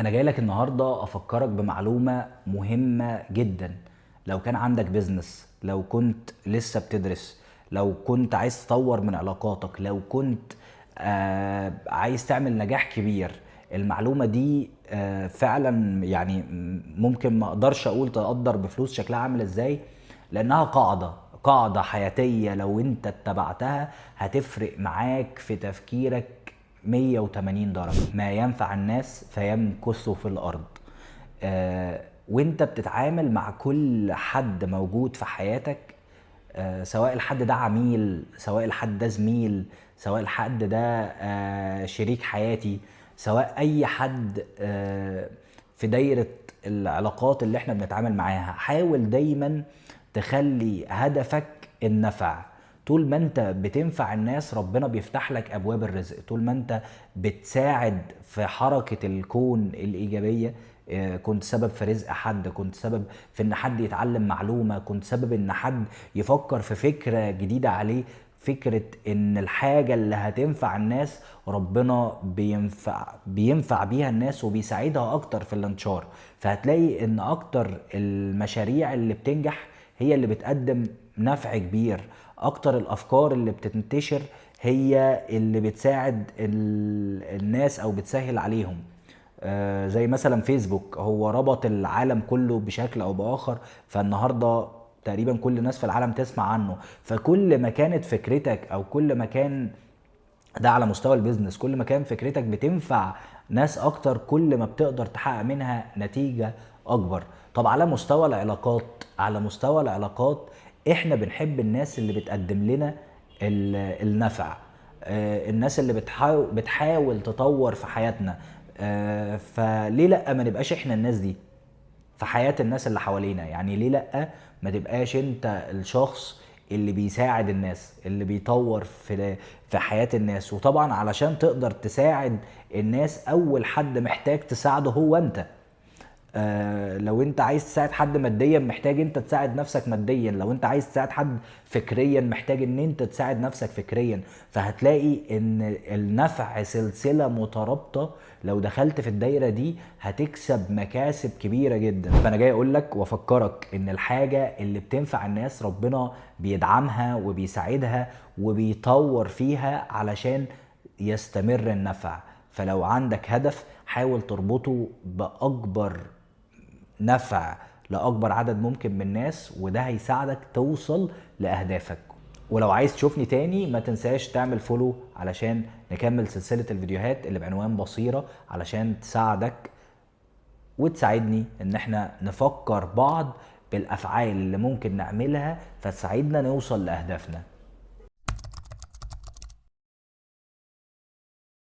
انا جاي لك النهارده افكرك بمعلومه مهمه جدا. لو كان عندك بيزنس، لو كنت لسه بتدرس، لو كنت عايز تطور من علاقاتك، لو كنت عايز تعمل نجاح كبير، المعلومه دي فعلا يعني ممكن ما اقدرش اقول تقدر بفلوس شكلها عامل ازاي، لانها قاعده حياتيه. لو انت اتبعتها هتفرق معاك في تفكيرك 180 درجة. ما ينفع الناس فيمكثوا في الأرض. وانت بتتعامل مع كل حد موجود في حياتك، سواء الحد ده عميل، سواء الحد ده زميل، سواء الحد ده شريك حياتي، سواء أي حد في دايرة العلاقات اللي احنا بنتعامل معاها، حاول دايما تخلي هدفك النفع. طول ما انت بتنفع الناس ربنا بيفتح لك ابواب الرزق. طول ما انت بتساعد في حركة الكون الايجابية، كنت سبب في رزق حد، كنت سبب في ان حد يتعلم معلومة، كنت سبب ان حد يفكر في فكرة جديدة عليه. فكرة ان الحاجة اللي هتنفع الناس ربنا بينفع بيها الناس وبيساعدها اكتر في الانتشار. فهتلاقي ان اكتر المشاريع اللي بتنجح هي اللي بتقدم نفع كبير. اكتر الافكار اللي بتنتشر هي اللي بتساعد الناس او بتسهل عليهم. زي مثلا فيسبوك، هو ربط العالم كله بشكل او باخر. فالنهارده تقريبا كل الناس في العالم تسمع عنه. فكل ما كانت فكرتك او كل ما كان ده على مستوى البيزنس، كل ما كان فكرتك بتنفع ناس اكتر، كل ما بتقدر تحقق منها نتيجة اكبر. طب على مستوى العلاقات احنا بنحب الناس اللي بتقدم لنا النفع. الناس اللي بتحاول تطور في حياتنا. فليه لا ما نبقاش احنا الناس دي في حياة الناس اللي حوالينا؟ يعني ليه لأ ما تبقاش انت الشخص اللي بيساعد الناس، اللي بيطور في حياة الناس؟ وطبعا علشان تقدر تساعد الناس، اول حد محتاج تساعده هو انت. لو انت عايز تساعد حد ماديا محتاج انت تساعد نفسك ماديا. لو انت عايز تساعد حد فكريا محتاج ان انت تساعد نفسك فكريا. فهتلاقي ان النفع سلسلة مترابطة. لو دخلت في الدايرة دي هتكسب مكاسب كبيرة جدا. فانا جاي اقول لك وافكرك ان الحاجة اللي بتنفع الناس ربنا بيدعمها وبيساعدها وبيطور فيها علشان يستمر النفع. فلو عندك هدف حاول تربطه بأكبر نفع لأكبر عدد ممكن من الناس، وده هيساعدك توصل لأهدافك. ولو عايز تشوفني تاني ما تنساش تعمل فولو علشان نكمل سلسلة الفيديوهات اللي بعنوان بصيرة، علشان تساعدك وتساعدني ان احنا نفكر بعض بالأفعال اللي ممكن نعملها فتساعدنا نوصل لأهدافنا.